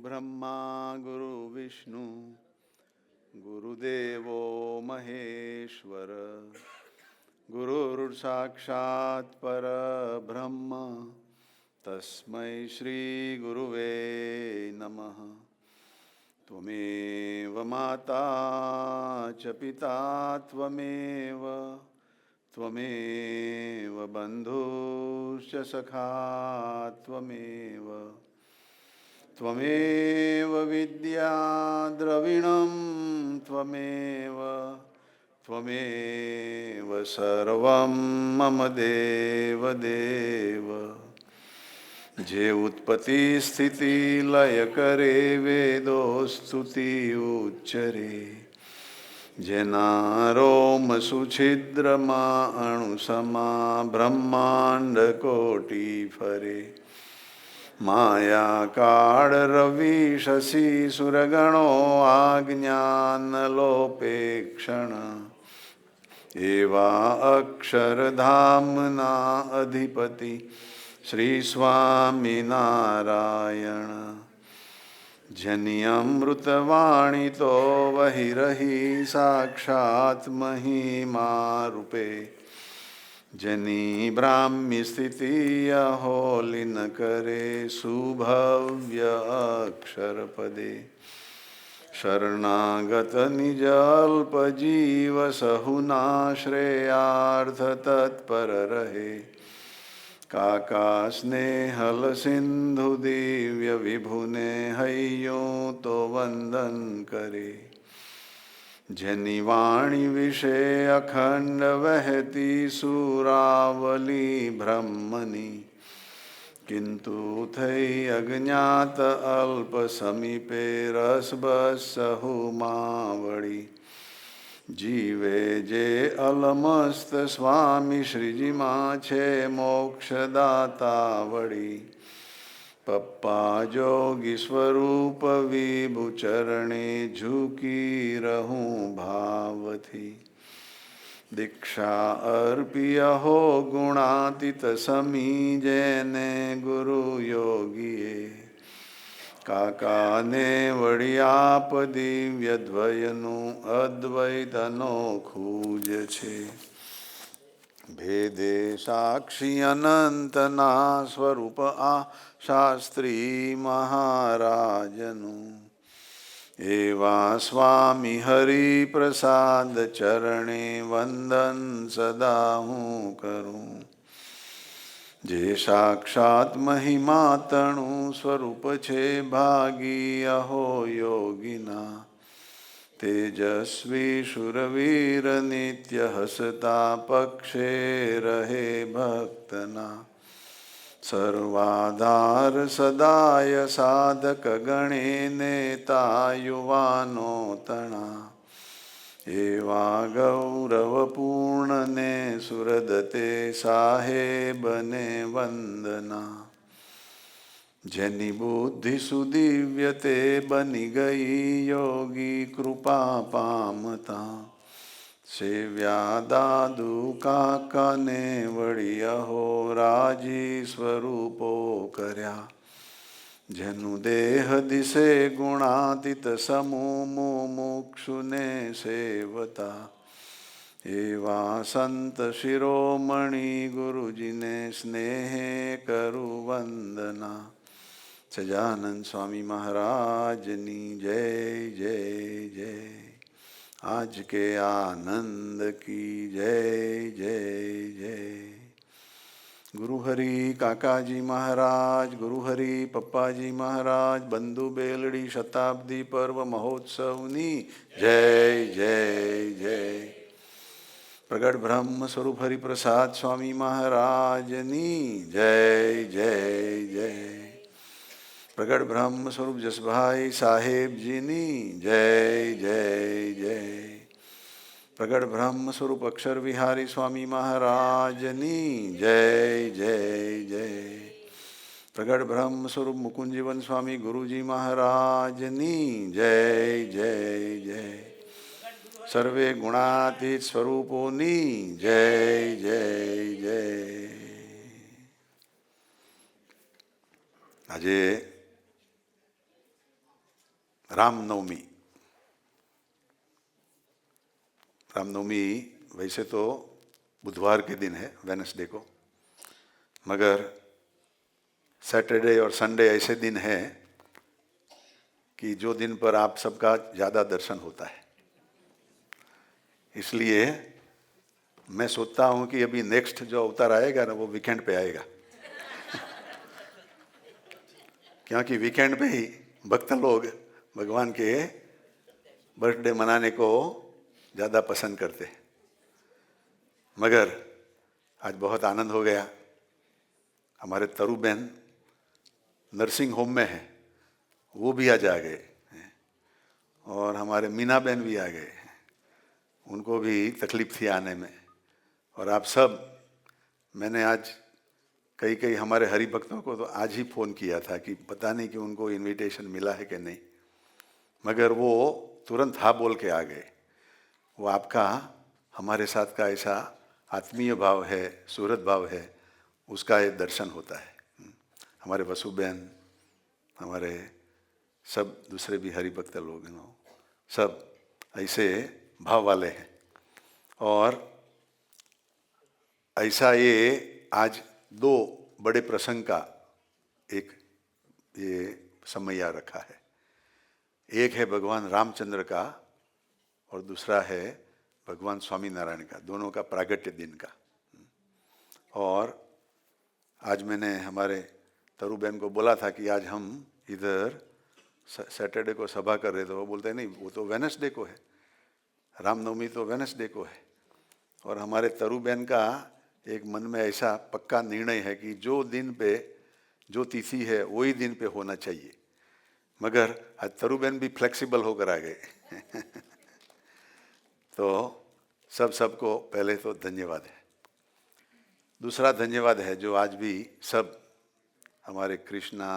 गुरुब्रह्मा गुरुविष्णु गुरुदेवो महेश्वर गुरुर्साक्षात् परब्रह्म तस्मै श्री गुरुवे नमः। त्वमेव माता च पिता त्वमेव त्वमेव बन्धुश्च सखा त्वमेव त्वमेव विद्या द्रविणं त्वमेव त्वमेव सर्वं मम देव देव। जे उत्पत्ति स्थिति लय करे वेदो स्तुति उच्चरे जेना रोम सुछिद्रमा अणुसमा ब्रह्मांड कोटि फरे। माया काळ रवि शशि सुरगणो आज्ञानलोपेक्षण एवा अक्षरधामना अधिपति श्री स्वामी नारायण। जनियमृतवाणी तो वही रही साक्षात् महिमा रूपे। जनी ब्राह्मी स्थिति अहोलिन करे सुभव्य अक्षर पदे। शरणागत निज अल्प जीव सहुना श्रेयार्थ तत्पर रहे। काका स्नेहल सिंधु दिव्य विभुने हय्यों तो वंदन करे। जनि वाणी विषय अखंड वहती सुरावली ब्रह्मनि। किंतु थई अज्ञात अल्प समीपे रसबसहु मावड़ी। जीवे जे अलमस्त स्वामी श्रीजी माँ छे मोक्षदाता वड़ी। पप्पा जोगी स्वरूप विभु चरणे झुकी रहूं भावथी। दीक्षा अर्पिय हो गुणातीत समी जेने गुरु योगीए। काका ने वड़ी आप दिव्य द्वयनु अद्वैत अनोखुज छे। भेदे साक्षी अनंतना स्वरूप आ शास्त्री महाराजनु। एवा स्वामी हरि प्रसाद चरणे वंदन सदा हूँ करूँ। जे साक्षात महिमा तणु स्वरूप छे भागी अहो योगिना। तेजस्वी शूरवीर नित्य हसता पक्षे रहे भक्तना। सर्वाधार सदाय साधक गणे नेता युवानो तना। एवा गौरवपूर्ण ने सुरदते साहेब ने वंदना। जनि बुद्धि सुदिव्यते बनी गई योगी कृपा पामता। सेव्या दादू काका ने वड़ी अहो राजी स्वरूपो कर्या। जनु देह दिसे गुणातीत समूह मुमुक्षु ने सेवता। एवा संत शिरोमणि गुरुजी ने स्नेहे करु वंदना। सजानंद स्वामी महाराजनी जय जय जय। आज के आनंद की जय जय जय। गुरु हरि काकाजी महाराज, गुरु हरि पप्पाजी महाराज, बंधु बेलड़ी शताब्दी पर्व महोत्सवनी जय जय जय। प्रगट ब्रह्म स्वरूप हरि प्रसाद स्वामी महाराजनी जय जय जय। प्रगट ब्रह्म स्वरूप जसभाई साहेब जी नी जय जय जय। प्रगट ब्रह्म स्वरूप अक्षर विहारी स्वामी महाराजनी जय जय जय। प्रगट ब्रह्म स्वरूप मुकुंद जीवन स्वामी गुरुजी महाराजनी जय जय जय। सर्वे गुणातीत स्वरूपोनी जय जय जय। આજે रामनवमी। रामनवमी वैसे तो बुधवार के दिन है, वेडनेसडे को, मगर सैटरडे और संडे ऐसे दिन हैं कि जो दिन पर आप सबका ज़्यादा दर्शन होता है। इसलिए मैं सोचता हूँ कि अभी नेक्स्ट जो अवतार आएगा ना, वो वीकेंड पे आएगा। क्योंकि वीकेंड पे ही भक्त लोग भगवान के बर्थडे मनाने को ज़्यादा पसंद करते हैं। मगर आज बहुत आनंद हो गया, हमारे तरु बहन नर्सिंग होम में है, वो भी आज आ गए, और हमारे मीना बहन भी आ गए, उनको भी तकलीफ थी आने में। और आप सब, मैंने आज कई हमारे हरि भक्तों को तो आज ही फ़ोन किया था कि पता नहीं कि उनको इनविटेशन मिला है कि नहीं, मगर वो तुरंत हाँ बोल के आ गए। वो आपका हमारे साथ का ऐसा आत्मीय भाव है, सुहृद भाव है, उसका ये दर्शन होता है। हमारे वसु बहन, हमारे सब दूसरे भी हरि भक्त लोग हैं, सब ऐसे भाव वाले हैं। और ऐसा ये आज दो बड़े प्रसंग का एक ये समय रखा है। एक है भगवान रामचंद्र का और दूसरा है भगवान स्वामी नारायण का, दोनों का प्रागट्य दिन का। और आज मैंने हमारे तरु बहन को बोला था कि आज हम इधर सैटरडे को सभा कर रहे थे, वो बोलते हैं नहीं, वो तो वेडनेसडे को है, रामनवमी तो वेडनेसडे को है। और हमारे तरु बहन का एक मन में ऐसा पक्का निर्णय है कि जो दिन पे जो तिथि है वही दिन पे होना चाहिए। मगर आज तरु बहन भी फ्लेक्सिबल होकर आ गए। तो सबको पहले तो धन्यवाद है। दूसरा धन्यवाद है जो आज भी सब हमारे कृष्णा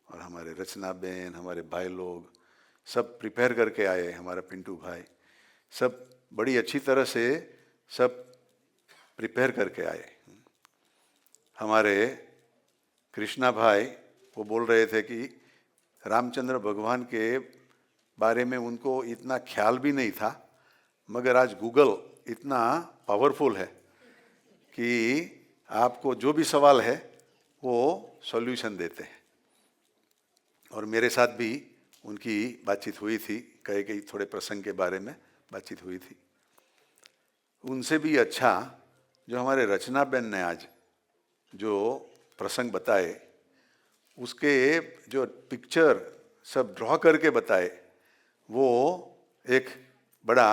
और हमारे रचना बहन, हमारे भाई लोग सब प्रिपेयर करके आए, हमारा पिंटू भाई सब बड़ी अच्छी तरह से सब प्रिपेयर करके आए। हमारे कृष्णा भाई वो बोल रहे थे कि रामचंद्र भगवान के बारे में उनको इतना ख्याल भी नहीं था, मगर आज गूगल इतना पावरफुल है कि आपको जो भी सवाल है वो सॉल्यूशन देते हैं। और मेरे साथ भी उनकी बातचीत हुई थी, कई थोड़े प्रसंग के बारे में बातचीत हुई थी। उनसे भी अच्छा जो हमारे रचना बहन ने आज जो प्रसंग बताए, उसके जो पिक्चर सब ड्रॉ करके बताए, वो एक बड़ा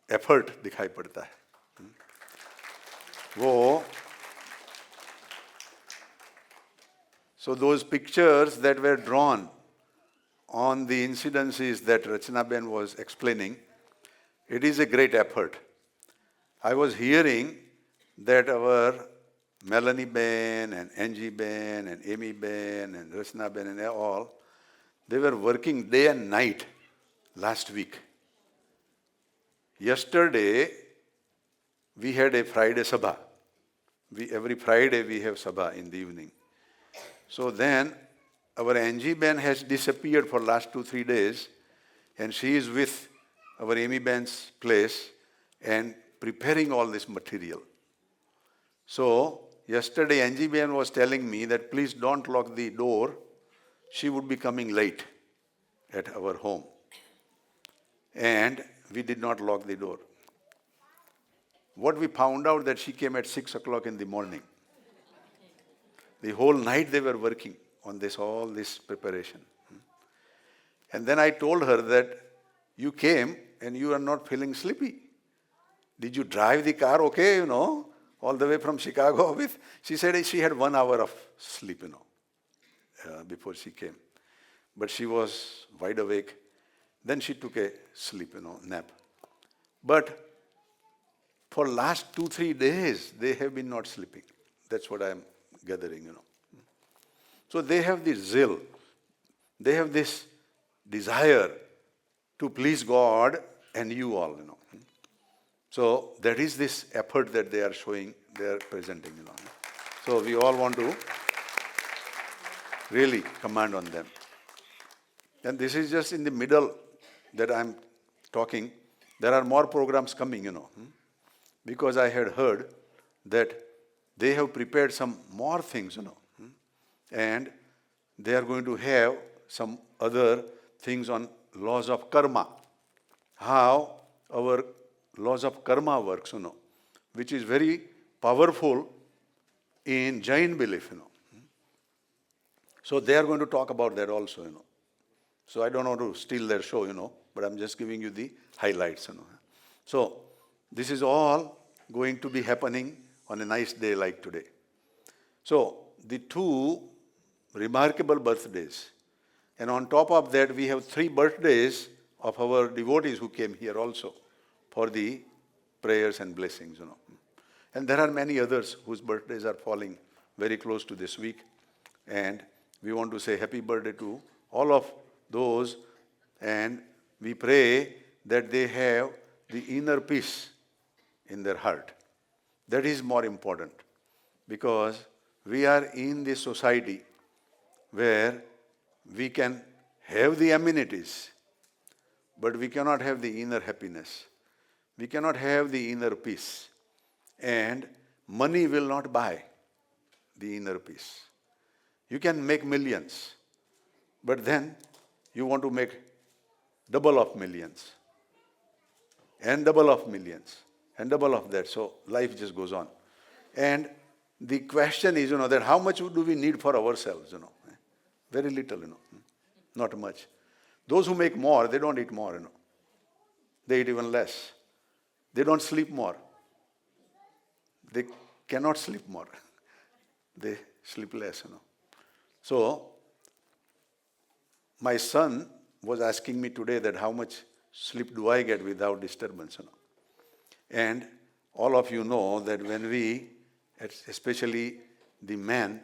एफर्ट दिखाई पड़ता है। वो so those pictures that were drawn on the incidences that Rachana Ben was explaining, it is a great effort. I was hearing that our Melanie Ben and Angie Ben and Amy Ben and Rachana Ben and all, they were working day and night last week. Yesterday, we had a Friday Sabha. Every Friday we have Sabha in the evening. So then, our Angie Ben has disappeared for last 2-3 days, and she is with our Amy Ben's place and preparing all this material. So, yesterday Angie Ben was telling me that please don't lock the door. She would be coming late at our home. And we did not lock the door. What we found out that she came at 6 o'clock in the morning. The whole night they were working on all this preparation. And then I told her that you came and you are not feeling sleepy. Did you drive the car okay, all the way from Chicago with? She said she had 1 hour of sleep, before she came. But she was wide awake. Then she took a sleep, nap. But for last 2-3 days, they have been not sleeping. That's what I am gathering, So they have this zeal. They have this desire to please God and you all, So that is this effort that they are showing, they are presenting, So we all want to really command on them. And this is just in the middle that I'm talking. There are more programs coming, because I had heard that they have prepared some more things, and they are going to have some other things on laws of karma, how our laws of karma works, which is very powerful in Jain belief, So they are going to talk about that also, So I don't want to steal their show, but I'm just giving you the highlights, So this is all going to be happening on a nice day like today. So the two remarkable birthdays, and on top of that we have 3 birthdays of our devotees who came here also for the prayers and blessings, And there are many others whose birthdays are falling very close to this week, and we want to say happy birthday to all of those, and we pray that they have the inner peace in their heart. That is more important, because we are in this society where we can have the amenities, but we cannot have the inner happiness. We cannot have the inner peace. And money will not buy the inner peace. You can make millions, but then you want to make double of millions, and double of millions, and double of that. So life just goes on. And the question is, that how much do we need for ourselves, Very little, not much. Those who make more, they don't eat more, They eat even less. They don't sleep more. They cannot sleep more. They sleep less, So, my son was asking me today that how much sleep do I get without disturbance, And all of you know that when we, especially the men,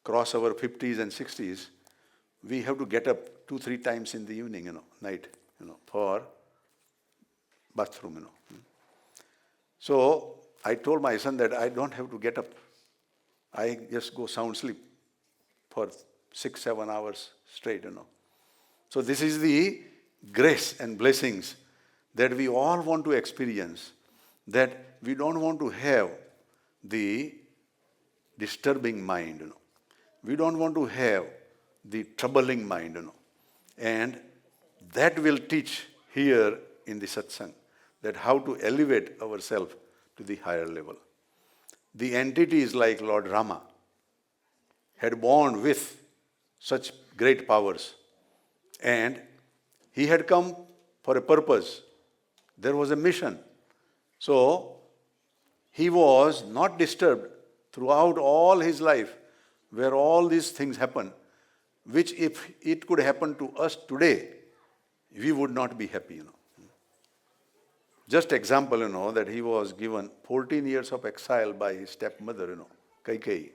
cross our 50s and 60s, we have to get up 2-3 times in the evening, night, for bathroom, So I told my son that I don't have to get up. I just go sound sleep for 6-7 hours straight, So this is the grace and blessings that we all want to experience, that we don't want to have the disturbing mind, We don't want to have the troubling mind, And that will teach here in the satsang, that how to elevate ourselves to the higher level. The entities like Lord Rama had born with such great powers, and he had come for a purpose. There was a mission. So he was not disturbed throughout all his life, where all these things happen, which if it could happen to us today, we would not be happy, Just example, that he was given 14 years of exile by his stepmother, Kaikeyi.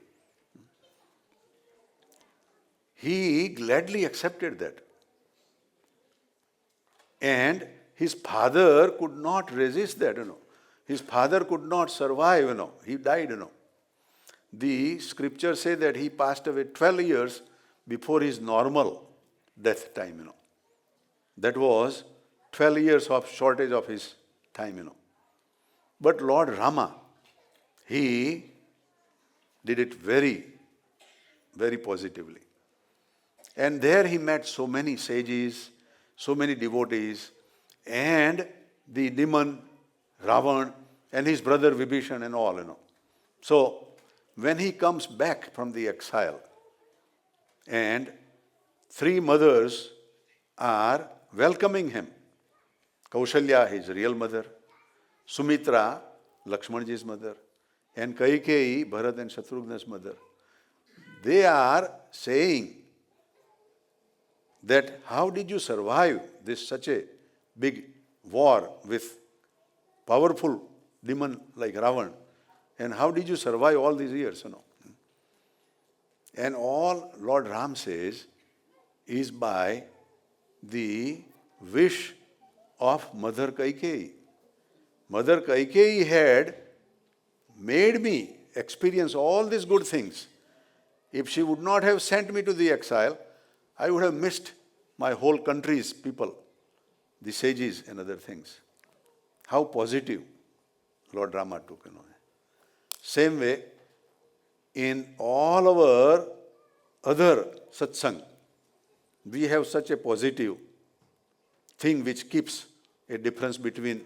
He gladly accepted that. And his father could not resist that, His father could not survive, He died, The scriptures say that he passed away 12 years before his normal death time, That was 12 years of shortage of his time, But Lord Rama, he did it very, very positively. And there he met so many sages, so many devotees, and the demon Ravan, and his brother Vibhishan and all, So, when he comes back from the exile, and 3 mothers are welcoming him. Kaushalya, his real mother, Sumitra, Lakshmanji's mother, and Kaikeyi, Bharat and Shatrughna's mother. They are saying that how did you survive this such a big war with powerful demon like Ravan, and how did you survive all these years, And all Lord Ram says is by the wish of Mother Kaikeyi. Mother Kaikeyi had made me experience all these good things. If she would not have sent me to the exile, I would have missed my whole country's people, the sages and other things. How positive Lord Rama took. Same way, in all our other satsang, we have such a positive thing which keeps a difference between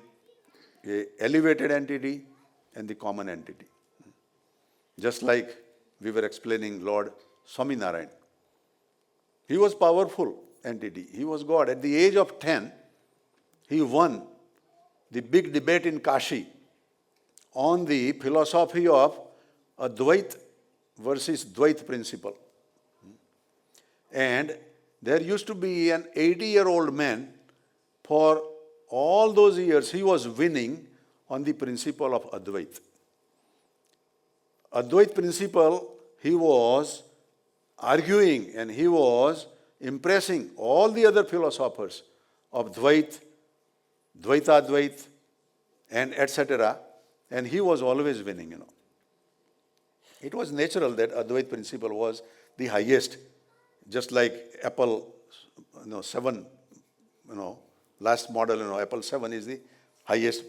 a elevated entity and the common entity. Just like we were explaining Lord Swaminarayan. He was powerful entity. He was God. At the age of 10, he won the big debate in Kashi on the philosophy of Advait versus Dvait principle. And there used to be an 80-year-old man. For all those years, he was winning on the principle of Advait. Advait principle, he was arguing and he was impressing all the other philosophers of Dvait, Dvaitadvait, and etc. And he was always winning. It was natural that Advait principle was the highest, just like Apple 7, last model, Apple 7 is the highest,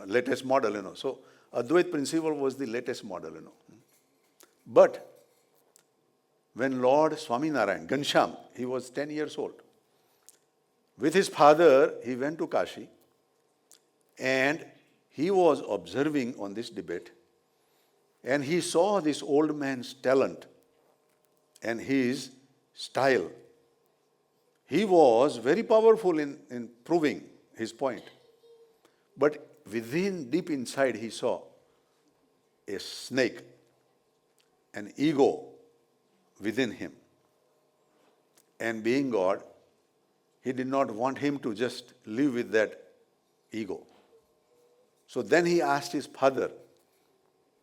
latest model, So Advait principle was the latest model, But when Lord Swaminarayan, Ghanshyam, he was 10 years old. With his father, he went to Kashi and he was observing on this debate and he saw this old man's talent and his style. He was very powerful in proving his point. But within, deep inside, he saw a snake, an ego within him. And being God, he did not want him to just live with that ego. So then he asked his father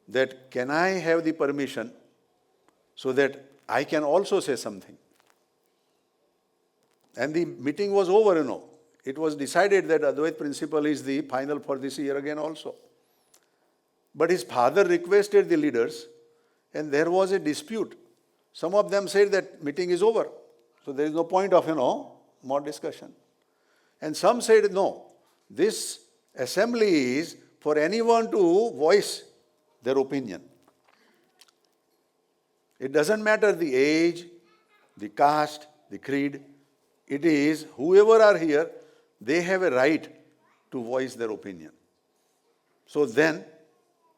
that, can I have the permission so that I can also say something? And the meeting was over, It was decided that Advait principle is the final for this year again also. But his father requested the leaders and there was a dispute. Some of them said that meeting is over. So there is no point of, more discussion. And some said, no, this assembly is for anyone to voice their opinion. It doesn't matter the age, the caste, the creed. It is whoever are here, they have a right to voice their opinion. So then,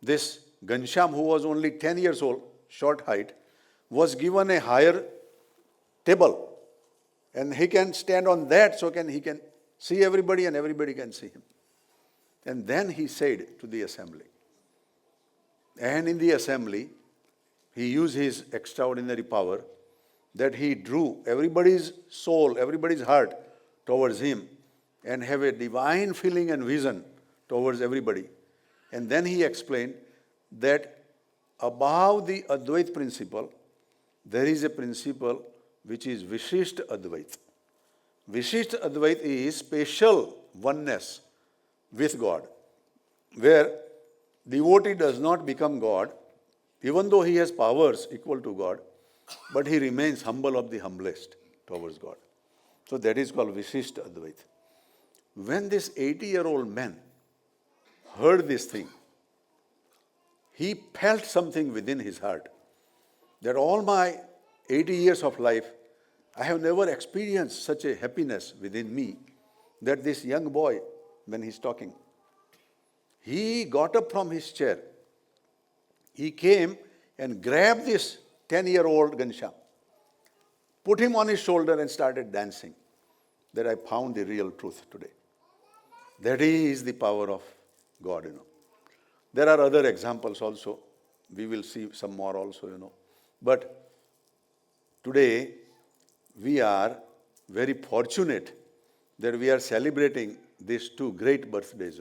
this Ghanshyam, who was only 10 years old, short height, was given a higher table. And he can stand on that, so he can see everybody and everybody can see him. And then he said to the assembly. And in the assembly, he used his extraordinary power that he drew everybody's soul, everybody's heart towards him and have a divine feeling and vision towards everybody. And then he explained that above the Advait principle, there is a principle which is Vishisht Advait. Vishisht Advait is special oneness with God, where devotee does not become God, even though he has powers equal to God, but he remains humble of the humblest towards God. So that is called Vishisht Advait. When this 80-year-old man heard this thing, he felt something within his heart that all my 80 years of life, I have never experienced such a happiness within me that this young boy, when he's talking, he got up from his chair. He came and grabbed this 10-year-old Ghanshyam, put him on his shoulder and started dancing. That I found the real truth today. That is the power of God, There are other examples also. We will see some more also, But today, we are very fortunate that we are celebrating these two great birthdays,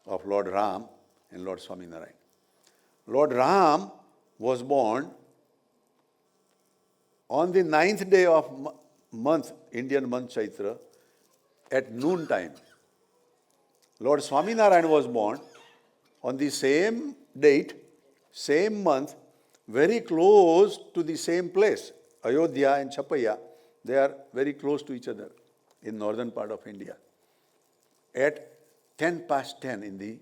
of Lord Ram and Lord Swaminarayan. Lord Ram was born on the 9th day of month, Indian month Chaitra, at noon time. Lord Swaminarayan was born on the same date, same month, very close to the same place, Ayodhya and Chapaya, They are very close to each other in northern part of India. At 10 past 10 in the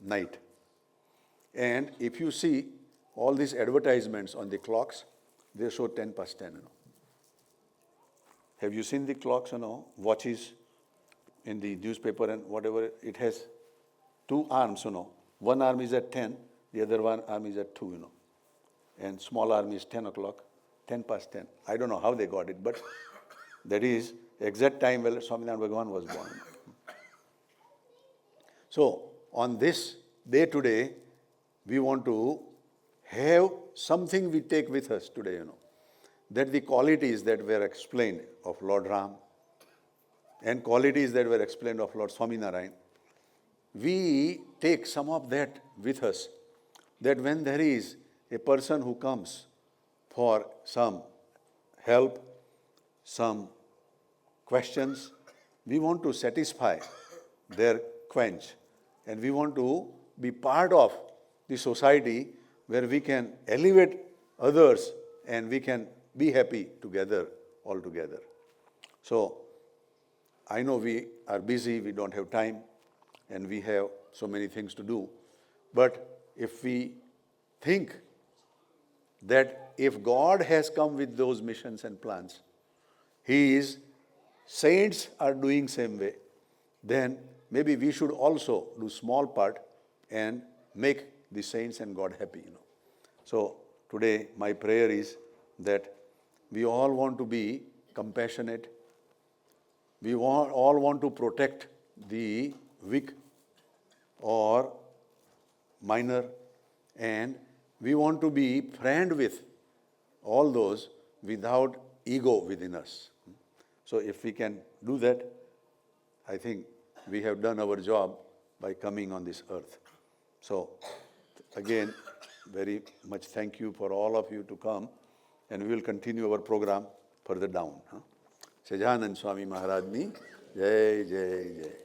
night. And if you see all these advertisements on the clocks, they show 10 past 10. Have you seen the clocks, watches in the newspaper and whatever? It has two arms, One arm is at 10, the other one arm is at 2, And small arm is 10 o'clock, 10 past 10. I don't know how they got it, but that is exact time when Swaminarayan Bhagavan was born. So, on this day today, we want to have something we take with us today, that the qualities that were explained of Lord Ram and qualities that were explained of Lord Swaminarayan, we take some of that with us, that when there is a person who comes for some help, some questions, we want to satisfy their quench, and we want to be part of the society where we can elevate others and we can be happy together, all together. So, I know we are busy, we don't have time, and we have so many things to do. But if we think that if God has come with those missions and plans, His saints are doing same way, then maybe we should also do small part and make the saints and God happy, So today my prayer is that we all want to be compassionate. We all want to protect the weak or minor, and we want to be friend with all those without ego within us. So if we can do that, I think we have done our job by coming on this earth. So again, very much thank you for all of you to come, and we will continue our program further down. Sajanand Swami Maharaj ni Jai Jai Jai.